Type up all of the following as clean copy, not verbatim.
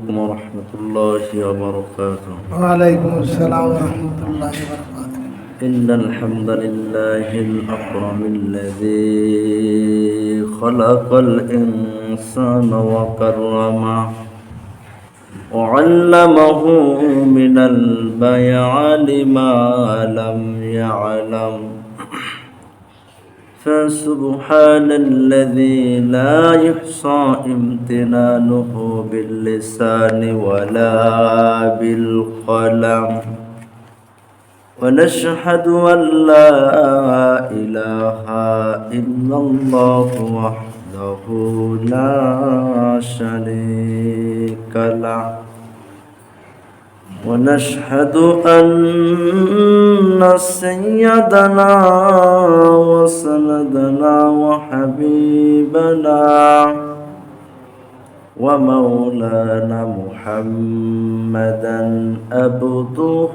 عليكم ورحمة الله وبركاته. وعليكم السلام ورحمة الله وبركاته. إن الحمد لله الأكرم الذي خلق الإنسان وكرمه وعلمه من البيان ما لم يعلم، فسبحان الذي لا يحصى امتنانه باللسان ولا بالقلم، ونشهد أن لا إله إلا الله وحده لا شريك له، ونشهد أن سيدنا وسندنا وحبيبنا ومولانا محمدا عبده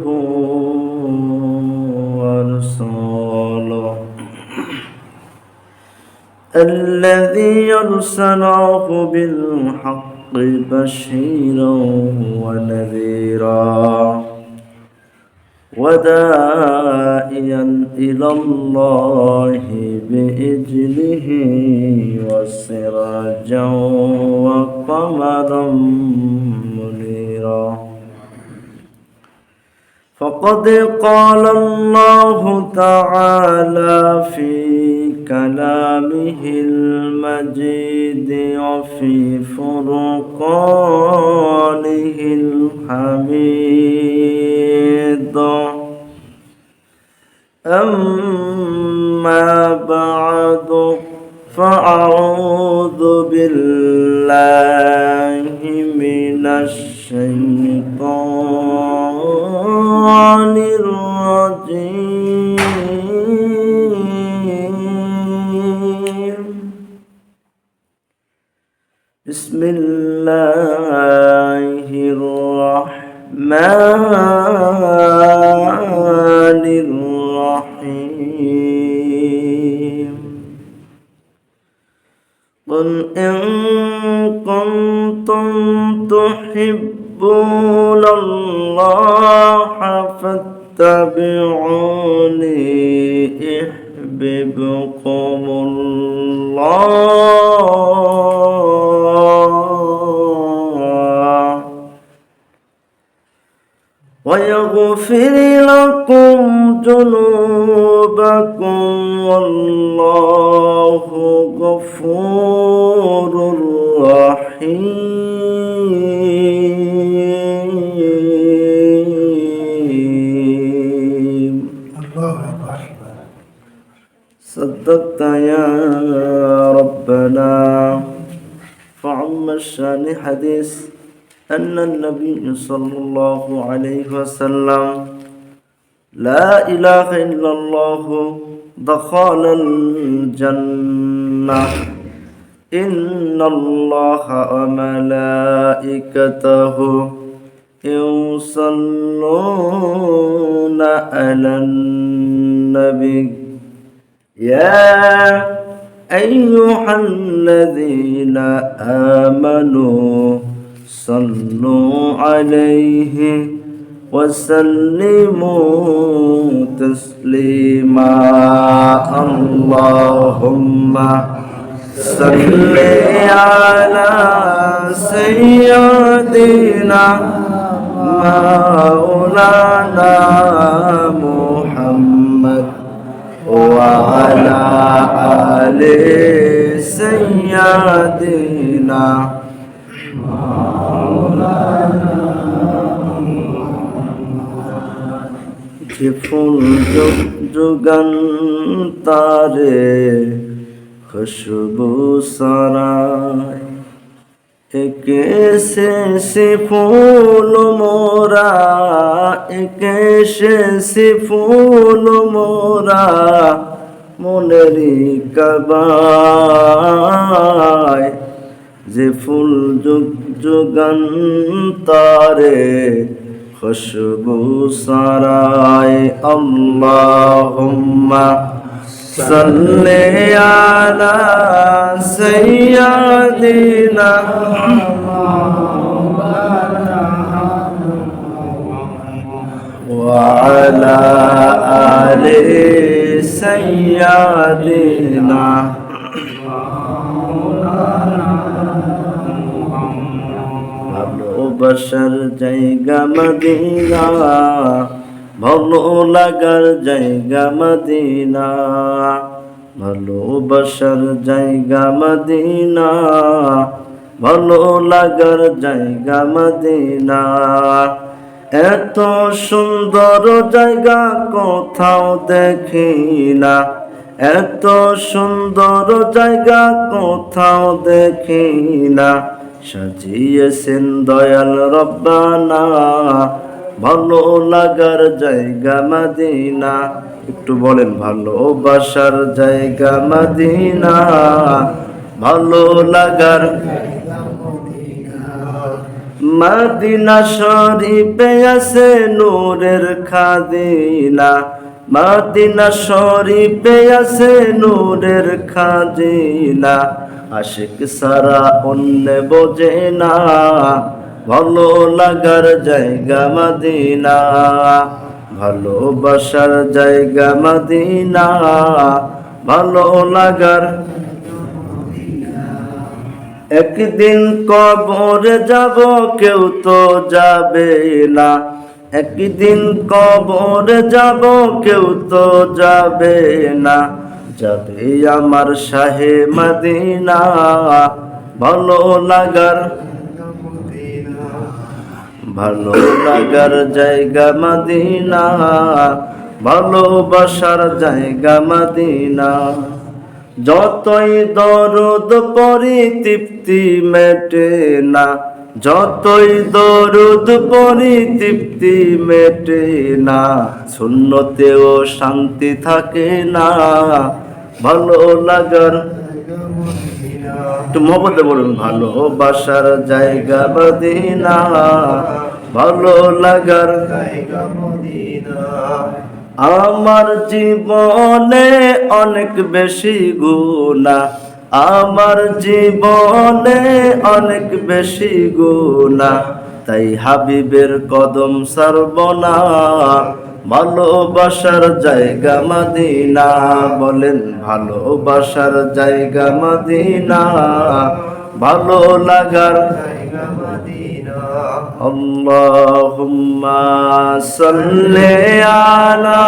ورسوله الذي أرسله بالحق بشيرا ونذيرا وداعيا إلى الله بإذنه وسراجا وقمرا منيرا. فقد قال الله تعالى في كلامه المجيد وفي فرقانه الحميد: أما بعد فأعوذ بالله من الشيطان الرجيم. بسم الله الرحمن الرحيم. قل إن كنتم تحبون الله فاتبعوني يحببكم الله ويغفر لكم ذنوبكم والله غفور رحيم. الله أكبر. صدقت يا ربنا. فعم الشان حديث أن النبي صلى الله عليه وسلم: لا إله إلا الله دخل الجنة، إن الله وملائكته يصلون على النبي يا أيها الذين آمنوا صلوا عليه وسلموا تسليما. اللهم صل على سيدنا مولانا محمد وعلى آل سيدنا ফুল যুগান্তারে খুশবু সরায় একে সে ফুল মোরা একে সে ফুল মোরা মনেরি কাবায় যে ফুল যুগান্তারে খুশবু সরায়। আল্লাহুম্মা সাল্লি আলা সাইয়্যিদিনা سيدنا ভালোবাসার জায়গা মদিনা, ভালো লাগার জায়গা মদিনা, ভালোবাসার জায়গা মদিনা, ভালো লাগার জায়গা মদিনা। এত সুন্দর জায়গা কোথাও দেখি না, এত সুন্দর জায়গা কোথাও দেখি না, সাজিয়েছেন দয়াল রব্বানা, ভালো লাগার জায়গা মদিনা। একটু বলেন, ভালোবাসার জায়গা মদিনা, ভালো লাগার মদিনা শরীফে আছে নূরের খাজিনা, মদিনা শরীফে আছে নূরের খাজিনা, আশিক সারা অন্য বোঝে না, ভালো লাগার জায়গা মদিনা, ভালোবাসার জায়গা মদিনা, ভালো লাগার। একদিন কবরে যাব কেউ তো যাবে না, একদিন কবরে যাব কেউ তো যাবে না, যাবে আমার শাহে মদিনা, ভালো লাগার, ভালো লাগার জায়গা মদিনা, ভালোবাসার জায়গা মদিনা। যতই দরুদ পড়ি তৃপ্তি মেটে না, যতই দরুদ পড়ি তৃপ্তি মেটে না, শূন্যতেও শান্তি থাকে না, ভালো লাগার। একটু মহব্বতে বলুন, ভালোবাসার জায়গা মদিনা, ভালো লাগার জায়গা মদিনা। আমার জীবনে অনেক বেশি গুনাহ, আমার জীবনে অনেক বেশি গুনাহ, তাই হাবিবের কদম ছাড়ব না, ভালোবাসার জায়গা মদিনা। বলেন, ভালোবাসার জায়গা মদিনা, ভালো লাগার জায়গা মদিনা। আল্লাহুম্মা সাল্লি আলা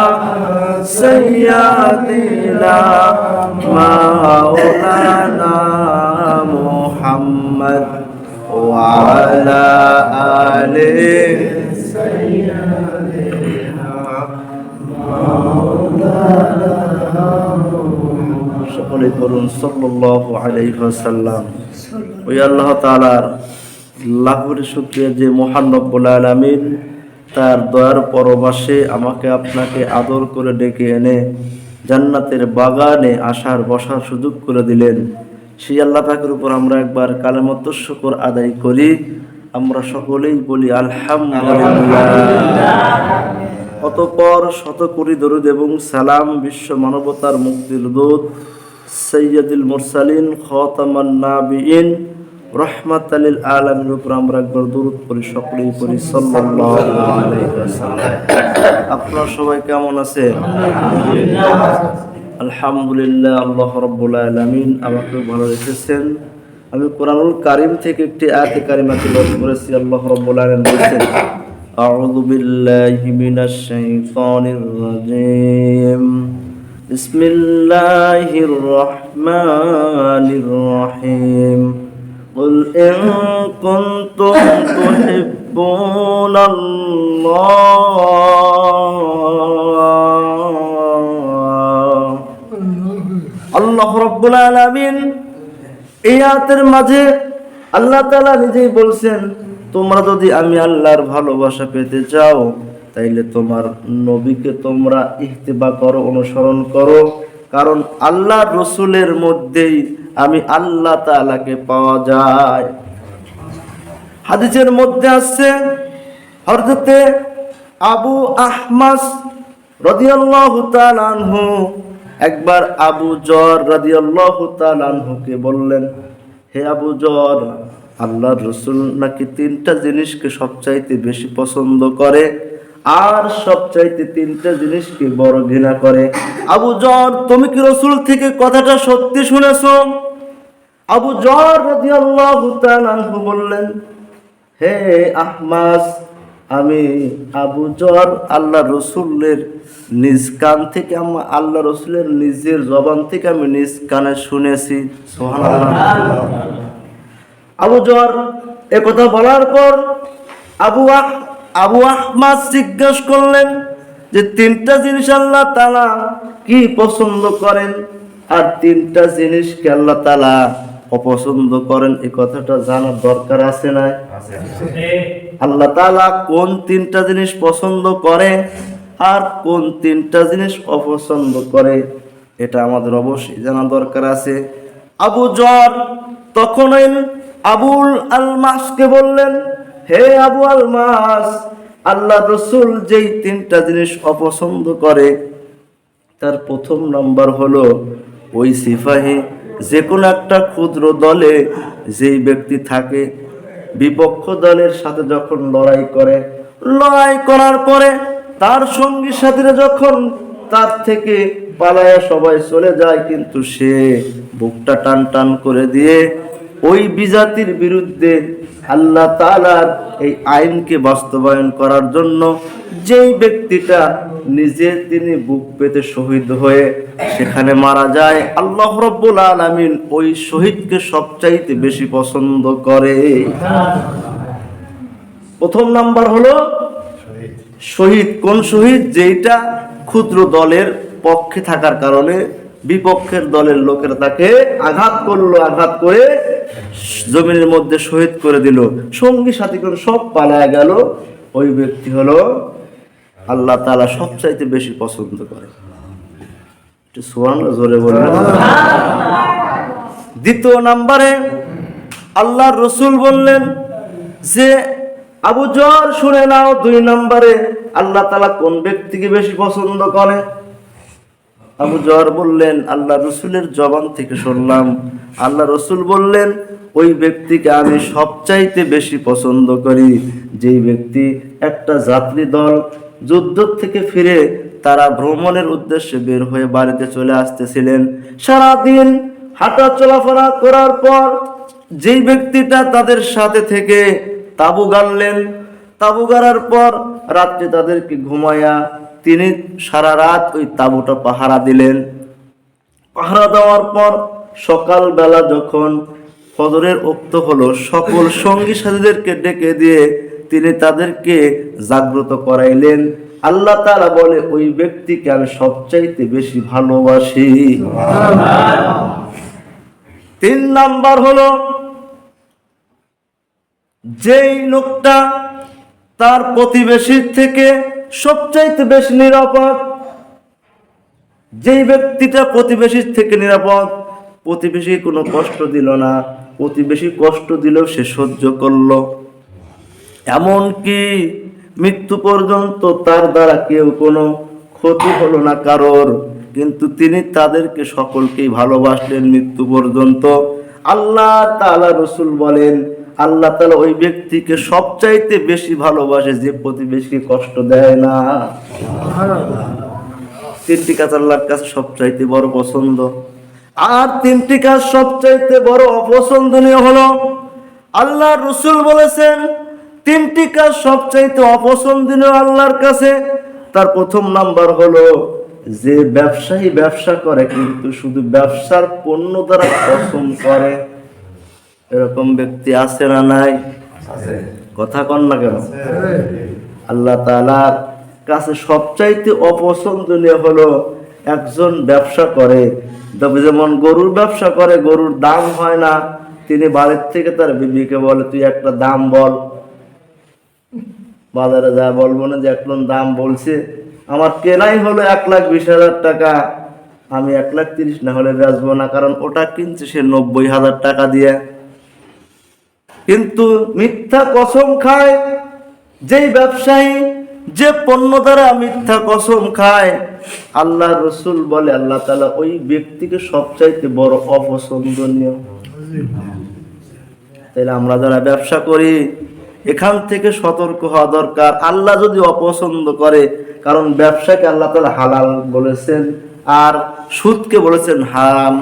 সাইয়্যিদিনা মাওলানা মুহাম্মদ ওয়া আলা আলিহি সাইয়্যিদিনা মাওলানা। সকলে বলুন সাল্লাল্লাহু আলাইহি ওয়াসাল্লাম। ওই আল্লাহ তাআলার লাখের শুকরিয়া যে মহান রব্বুল আলামিন তার দয়ার পরবাসে আমাকে আপনাকে আদর করে ডেকে এনে জান্নাতের বাগানে আসার বসার সুযোগ করে দিলেন। সেই আল্লাহ পাকের উপর আমরা একবার কালেমাত শুকর আদায় করি। আমরা সকলেই বলি আলহামদুলিল্লাহ। অতঃপর শত কোটি দরুদ এবং সালাম বিশ্ব মানবতার মুক্তির দূত সৈয়দুল মুরসালিন খাতামান নাবিয়িন রাহমাতাল লিল আলামিনের উপর আমরা একবার দরুদ পড়ি, সকলেই পড়ি সাল্লাল্লাহু আলাইহি ওয়াসাল্লাম। আপনারা সবাই কেমন আছেন? আলহামদুলিল্লাহ। আল্লাহ রাব্বুল আলামিন আমাকে ভালো রেখেছেন। আমি কোরআনুল কারীম থেকে একটি আয়াতে কারিমা তেলাওয়াত করেছি। আল্লাহ রাব্বুল আলামিন বলেছেন, আউযু বিল্লাহি মিনাশ শাইতানির রাজীম, বিসমিল্লাহির রহমানির রহিম, قل إن كنتم تحبون الله। আল্লাহ রাব্বুল আলামিন এই আয়াতের মাঝে আল্লাহ তাআলা নিজেই বলছেন, তোমরা যদি আমি আল্লাহর ভালোবাসা পেতে চাও তাইলে তোমার নবীকে তোমরা ইত্তিবা করো, অনুসরণ করো, কারণ আল্লাহর রাসূলের মধ্যেই আমি আল্লাহ তাআলাকে পাওয়া যায়। হাদিসের মধ্যে আছে হযরতে আবু আহমাস রাদিয়াল্লাহু তাআলা আনহু একবার আবু যর রাদিয়াল্লাহু তাআলা আনহুকে বললেন, হে আবু যর, আল্লাহর রাসূল নাকি তিনটা জিনিসকে সবচাইতে বেশি পছন্দ করে। আর সবচাইতে তিনটা জিনিসকে বড় ঘৃণা করে। আবু যর, তুমি কি রাসূল থেকে কথাটা সত্যি শুনেছো? আবু যর রাদিয়াল্লাহু তাআলা আনহু বললেন, হে আহমাস, আমি আবু যর আল্লাহ রসুলের নিজ কান থেকে, আল্লাহ রসুলের নিজের জবান থেকে আমি নিজ কানে শুনেছি। সুবহানাল্লাহ। আবু যর একথা বলার পর আবু আহমাস জিজ্ঞেস করলেন যে তিনটা জিনিস আল্লাহ তাআলা কি পছন্দ করেন আর তিনটা জিনিসকে আল্লাহ তাআলা অপছন্দ করেন, এই কথাটা জানার দরকার আছে না? আল্লাহ তাআলা কোন তিনটা জিনিস পছন্দ করে আর কোন তিনটা জিনিস অপছন্দ করে, এটা আমাদের অবশ্যই জানা দরকার আছে। আবু যর তখনই আবুল আলমাসকে বললেন, হে আবু আলমাস, আল্লাহ রসুল যেই তিনটা জিনিস অপছন্দ করে তার প্রথম নাম্বার হলো ওই সিপাহী, যে কোনো একটা ক্ষুদ্র দলে যেই ব্যক্তি থাকে, বিপক্ষ দলের সাথে যখন লড়াই করার পরে তার সঙ্গী সাথীরা যখন তার থেকে পালায়া সবাই চলে যায়, কিন্তু সে বুকটা টান টান করে দিয়ে ওই বিজাতির বিরুদ্ধে আল্লাহ তাআলার এই আইনকে বাস্তবায়ন করার জন্য যেই ব্যক্তিটা নিজে তিনি বুক পেতে শহীদ হয়ে সেখানে মারা যায়, আল্লাহ রাব্বুল আলামিন ওই শহীদকে সবচাইতে বেশি পছন্দ করে। প্রথম নাম্বার হলো শহীদ। কোন শহীদ? যেটা ক্ষুদ্র দলের পক্ষে থাকার কারণে বিপক্ষের দলের লোকেরা তাকে আঘাত করলো, আঘাত করে জমিনের মধ্যে শহীদ করে দিল, সঙ্গী সাথী করে সব পালায়া গেল, ওই ব্যক্তি হলো আল্লাহ তাআলা সবচাইতে বেশি পছন্দ করে। সুবহানাল্লাহ, জোরে বলেন। দ্বিতীয় নম্বরে আল্লাহর রাসূল বললেন যে আবু যর শুনে নাও, 2 নম্বরে আল্লাহ তাআলা কোন ব্যক্তিকে বেশি পছন্দ করে? আবু যর বললেন, আল্লাহ রসুলের জবান থেকে শুনলাম, আল্লাহ রসুল বললেন ওই ব্যক্তিকে আমি সবচাইতে বেশি পছন্দ করি যেই ব্যক্তি একটা যাত্রী দল যুদ্ধ থেকে ফিরে তারা ভ্রমণের উদ্দেশ্যে বের হয়ে বাড়িতে চলে আসতেছিলেন, সারাদিন হাঁটা চলাফেরা করার পর যেই ব্যক্তিটা তাদের সাথে থেকে তাবু গাড়লেন, তাবু গাড়ার পর রাত্রে তাদেরকে ঘুমায়া তিনি সারা রাত ওই তাবুটা পাহারা দিলেন। পাহারা দেওয়ার পর সকালবেলা যখন ফজরের ওক্ত হলো, সকল সঙ্গী সাথীদেরকে ডেকে দিয়ে তিনি তাদেরকে জাগ্রত করাইলেন। আল্লাহ তাআলা বলে ওই ব্যক্তিকে আমি সবচাইতে বেশি ভালোবাসি। 3 নাম্বার হলো যেই লোকটা তার প্রতিবেশীর থেকে সবচাইতে বেশি নিরাপদ, যেই ব্যক্তিটা প্রতিবেশীর থেকে নিরাপদ, প্রতিবেশী কোনো কষ্ট দিল না, প্রতিবেশী কষ্ট দিলেও সে সহ্য করলো, এমনকি মৃত্যু পর্যন্ত তার দ্বারা কেউ কোনো ক্ষতি হলো না কারোর, কিন্তু তিনি তাদেরকে সকলকেই ভালোবাসলেন মৃত্যু পর্যন্ত। আল্লাহ তাআলা রসুল বলেন আল্লাহ তাআলা ওই ব্যক্তিকে সবচাইতে বেশি ভালোবাসে যে প্রতিবেশীকে কষ্ট দেয় না। 3টি কাজ আল্লাহর কাছে সবচাইতে বড় পছন্দ। আর 3টি কাজ সবচাইতে বড় অপছন্দনীয় হলো আল্লাহর রাসূল বলেছেন 3টি কাজ সবচাইতে অপছন্দনীয় আল্লাহর কাছে। তার প্রথম নাম্বার হলো যে ব্যবসায়ী ব্যবসা করে কিন্তু শুধু ব্যবসার পণ্য দ্বারা কসম করে, এরকম ব্যক্তি আছে না নাই? কথা কন না কেন? আল্লাহ তাআলার কাছে সবচাইতে অপছন্দনীয় হলো একজন ব্যবসা করে, তবে যেমন গরুর ব্যবসা করে, গরুর দাম হয় না, তিনি বাড়ির থেকে তার বিবিকে বলে তুই একটা দাম বল, বাজারে যা বলবো না যে এখন দাম বলছে, আমার কেনাই হলো 1,20,000 টাকা, আমি 1,30,000 না হলে বেচবো না, কারণ ওটা কিনছে সে 90,000 টাকা দিয়ে। কিন্তু মিথ্যা কসম খায় যেই ব্যবসায়ী, যে পণ্য দ্বারা মিথ্যা কসম খায়, আল্লাহ রসুল বলে আল্লাহ তাআলা ওই ব্যক্তিকে সবচাইতে বড় অপছন্দনীয়। তাহলে আমরা যারা ব্যবসা করি এখান থেকে সতর্ক হওয়া দরকার। আল্লাহ যদি অপছন্দ করে, কারণ ব্যবসাকে আল্লাহ তাআলা হালাল বলেছেন আর সুদকে বলেছেন হারাম।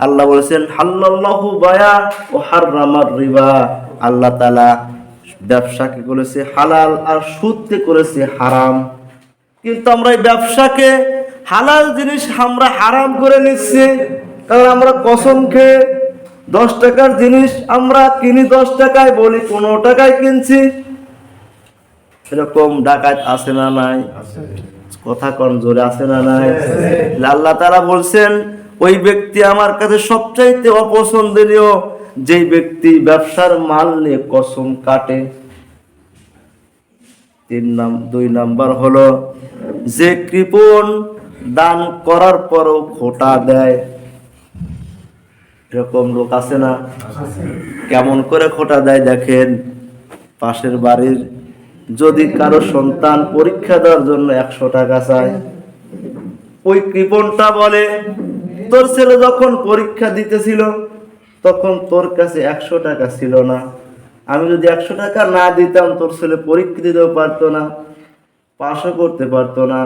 আল্লাহ বলেছেন হাল্লাল্লাহু বায়া ও হাররামার রিবা। আল্লাহ তাআলা ব্যবসাকে করেছে হালাল আর সুদকে করেছে হারাম। কিন্তু আমরা এই ব্যবসাকে হালাল জিনিস আমরা হারাম করে নিচ্ছি, কারণ আমরা কসম খেয়ে 10 টাকার জিনিস আমরা কিনি 10 টাকায়, বলি 15 টাকায় কিনছি। এরকম ডাকাত আছে না নাই? কথা কোন জোরে আছে না নাই? আল্লাহ তাআলা বলছেন ওই ব্যক্তি আমার কাছে সবচাইতে অপছন্দনীয়, যেই ব্যক্তি ব্যবসার মাল নিয়ে কসম কাটে। 2 নাম্বার হলো যে কৃপণ দান করার পরও খোটা দেয়। এরকম লোক আছে না? কেমন করে খোটা দেয় দেখেন। পাশের বাড়ির যদি কারো সন্তান পরীক্ষা দেওয়ার জন্য 100 টাকা চায়, ওই কৃপণটা বলে তোর ছেলে যখন পরীক্ষা দিতেছিল তখন তোর কাছে 100 টাকা ছিল না, আমি যদি 100 টাকা না দিতাম তোর ছেলে পরীক্ষা দিতেও পারতো না, পাশও করতে পারতো না,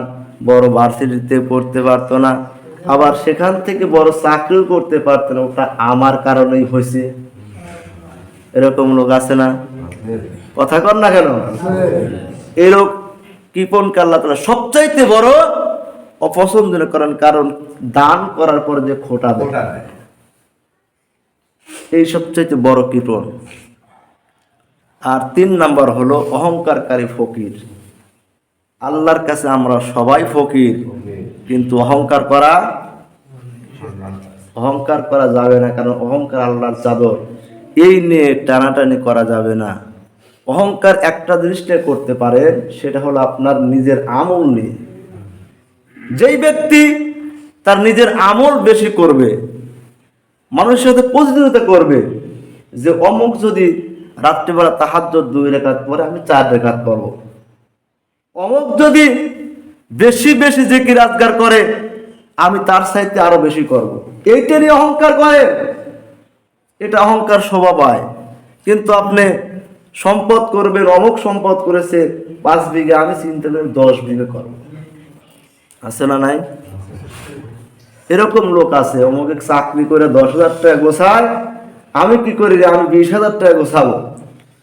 বড় ভার্সিটিতে পড়তে পারতো না, আবার সেখান থেকে বড় চাকরিও করতে পারতো না। ওটা আমার কারণেই হয়েছে। এরকম লোক আছে না? কথা কর না কেন? এই লোক কৃপণকে আল্লাহ তাআলা সবচাইতে বড় অপছন্দ করেন, কারণ দান করার পর যে খোটা দেয়, এই সবচাইতে বড় কৃপণ। আর 3 নাম্বার হলো অহংকারকারী ফকির। আল্লাহর কাছে আমরা সবাই ফকির, কিন্তু অহংকার করা যাবে না, কারণ অহংকার আল্লাহর চাদর, এই নিয়ে টানাটানি করা যাবে না। অহংকার একটা জিনিস নিয়ে করতে পারে, সেটা হলো আপনার নিজের আমল নিয়ে। যেই ব্যক্তি তার নিজের আমল বেশি করবে, মানুষের সাথে প্রতিযোগিতা করবে, যে অমুক যদি রাত্রিবেলা তাহাজ্জুদ 2 রাকাত পরে আমি 4 রাকাত পড়ব, অমুক যদি বেশি বেশি জিকির আজকার করে আমি তার চাইতে আরো বেশি করব, এইটারই অহংকার করে। এটা অহংকার শোভা পায়। কিন্তু আপনি সম্পদ করবেন, অমুক সম্পদ করেছে 5 বিঘা, আমি চিন্তা করি 10 বিঘা করব। আছে না নাই? এরকম লোক আছে, অমুক চাকরি করে 10,000 টাকা গোছায়, আমি কি করি, আমি 20,000 টাকা গোছাবো।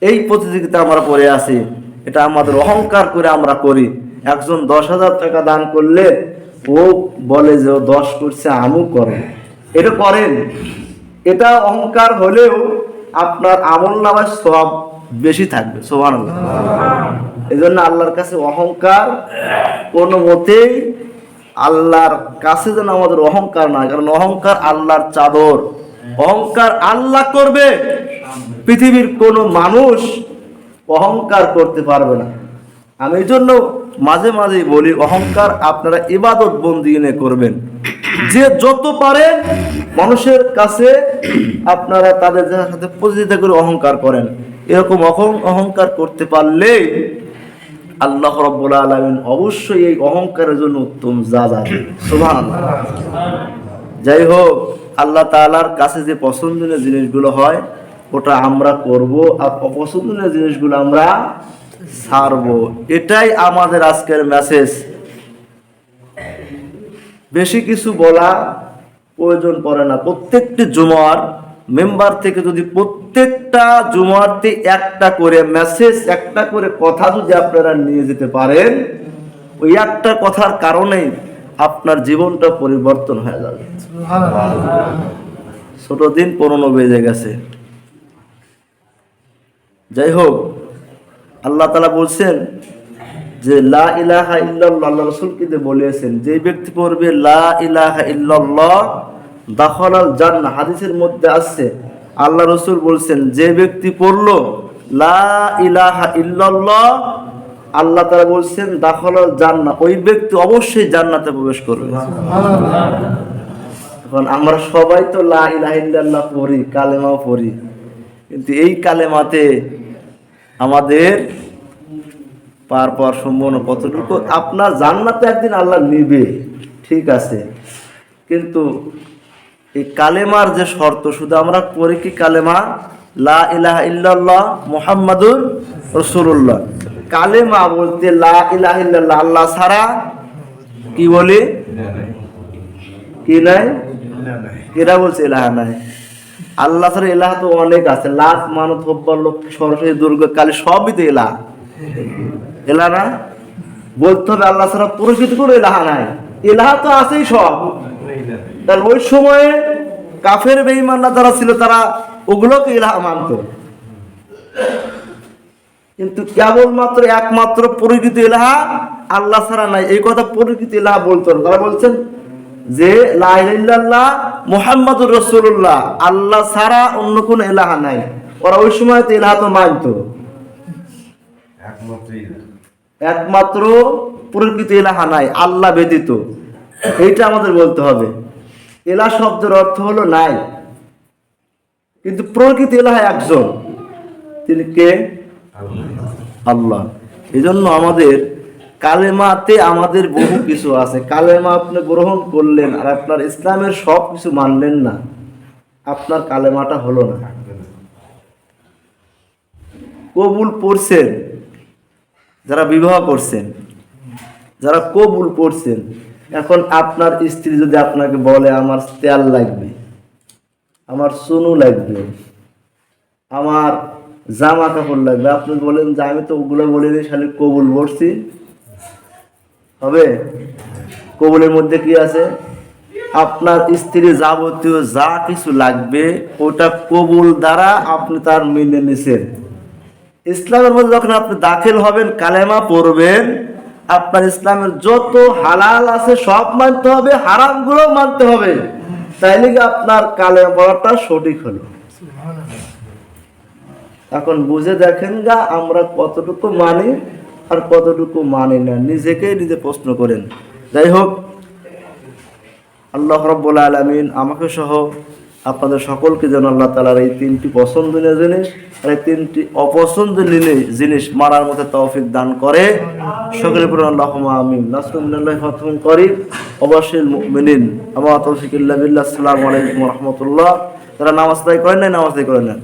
এই প্রতিযোগিতা আমরা পড়ে আছি। এটা আমাদের অহংকার করে আমরা করি। একজন 10,000 টাকা দান করলে ও বলে যে ও 10 করছে, আমিও করব। এটা করেন, এটা অহংকার হলেও আপনার আমলনামায় সওয়াব বেশি থাকবে। সুবহানাল্লাহ। এই জন্য আল্লাহর কাছে অহংকার কোনো মতেই, আল্লাহর কাছে যেন আমাদের অহংকার না, কারণ অহংকার আল্লাহর চাদর। অহংকার আল্লাহ করবে, পৃথিবীর কোনো মানুষ অহংকার করতে পারবে না। আমি এই জন্য মাঝে মাঝে বলি, অহংকার আপনারা ইবাদত বন্দি নিয়ে করবেন। যে যত পারে মানুষের কাছে আপনারা তাদের সাথে প্রতিযোগিতা করে অহংকার করেন। এরকম অহংকার করতে পারলে আল্লাহ রাব্বুল আলামিন অবশ্যই এই অহংকারের জন্য উত্তম যাজা দেন। সুবহানাল্লাহ। যাই হোক, আল্লাহ তাআলার কাছে যে পছন্দনীয় জিনিসগুলো হয় ওটা আমরা করব, আর অপছন্দনীয় জিনিসগুলো আমরা ছাড়বো। এটাই আমাদের আজকের মেসেজ। বেশি কিছু বলা প্রয়োজন পড়ে না। প্রত্যেকটি জুমার মেম্বার থেকে যদি প্রত্যেকটা জুমাতে একটা করে মেসেজ, একটা করে কথা যদি আপনারা নিয়ে যেতে পারেন, ওই একটা কথার কারণেই আপনার জীবনটা পরিবর্তন হয়ে যাবে। ছোট দিন পুরনো বেজে গেছে। যাই হোক, আল্লাহ তাআলা বলছেন যে লা ইলাহা ইল্লাল্লাহ, আল্লাহ রাসূল কিন্তু বলেছেন যে ব্যক্তি পড়বে লা ইলাহা ইল্লাল্লাহ দাখালাল জান্নাহ। হাদিসের মধ্যে আছে, আল্লাহ রাসূল বলছেন যে ব্যক্তি পড়লো লা ইলাহা ইল্লাল্লাহ, আল্লাহ তাআলা বলছেন দাখালাল জান্নাহ, ওই ব্যক্তি অবশ্যই জান্নাতে প্রবেশ করবে। এখন আমরা সবাই তো লা ইলাহা ইল্লাল্লাহ পড়ি, কালেমাও পড়ি, কিন্তু এই কালেমাতে আমাদের পার পাওয়ার সম্ভাবনা কতটুকু? আপনার জান্নাতে একদিন আল্লাহ নিবে, ঠিক আছে, কিন্তু এই কালেমার যে শর্ত, শুধু আমরা পড়ি কি কালেমা লা ইলাহা ইল্লাল্লাহ মুহাম্মাদুর রাসূলুল্লাহ। কালেমা বলতে লা ইলাহা ইল্লাল্লাহ, আল্লাহ ছাড়া কি বলি, কি নাই, এরা বলছে ইলাহা নাই। আল্লাহ ছাড়া ইলাহা তো অনেক আছে, লাখ মানত হব্বার লক্ষ্মী সরস্বতী দুর্গা কালী সবই তো ইলাহা। ইলাহা না বলতে হবে, আল্লাহ ছাড়া প্রকৃত কোনো ইলাহা নাই, ইলাহা তো আছেই সব। তাহলে ওই সময়ে কাফের বেঈমানরা যারা ছিল তারা ওগুলোকে ইলাহা মানত, কিন্তু কেবলমাত্র একমাত্র প্রকৃত ইলাহা আল্লাহ ছাড়া নাই, এই কথা প্রকৃত ইলাহা বলতো না। তারা বলছেন যে লা ইলাহা ইল্লাল্লাহ মুহাম্মাদুর রাসূলুল্লাহ, আল্লাহ ছাড়া অন্য কোনো ইলাহা নাই। ওরা ওই সময় তো ইলাহা তো মানত, একমাত্র প্রকৃত ইলাহা নাই, আল্লাহ ব্যতীত। এইটা আমাদের বলতে হবে। ইলাহ শব্দের অর্থ হলো নাই, কিন্তু প্রকৃত ইলাহা একজন, তিনি কে? আল্লাহ। এই জন্য আমাদের কালেমাতে আমাদের বহু কিছু আছে। কালেমা আপনি গ্রহণ করলেন আর আপনার ইসলামের সব কিছু মানলেন না, আপনার কালেমাটা হলো না। কবুল পড়ছেন যারা বিবাহ করছেন, যারা কবুল পড়ছেন, এখন আপনার স্ত্রী যদি আপনাকে বলে আমার তেল লাগবে, আমার চুনু লাগবে, আমার জামা কাপড় লাগবে, আপনি বলেন যে আমি তো ওগুলো বলিনি, খালি কবুল পড়ছি, হবে? কবুলের মধ্যে কি আছে? আপনার স্ত্রীর যাবতীয় যা কিছু লাগবে ওটা কবুল দ্বারা আপনি তার মেনে নিছেন। ইসলামের মধ্যে যখন আপনি দাখিল হবেন, কালেমা পড়বেন, আপনার ইসলামের যত হালাল আছে সব মানতে হবে, হারামগুলো মানতে হবে, তাইলে কি আপনার কালেমা পড়াটা সঠিক হলো। এখন বুঝে দেখেন গা আমরা কতটুকু মানি আর কতটুকু মানি না, নিজেকে নিজে প্রশ্ন করেন। যাই হোক, আল্লাহ রাব্বুল আলামিন আমাকে সহ আপনাদের সকলকে যেন আল্লাহ তাআলার এই তিনটি পছন্দনীয় জিনিস আর এই তিনটি অপছন্দনীয় জিনিস মারার মতো তৌফিক দান করে। সকলে পড়ুন আল্লাহুম্মা আমিন। নাসরুল্লাহি ফাতহুন করিব, অবশ্যই মুমিনিন। আমা তৌফিক ইল্লা বিল্লাহ। আসসালামু আলাইকুম ওয়া রাহমাতুল্লাহ। যারা নামাজ আদায় করেন না, নামাজ আদায় করেন না।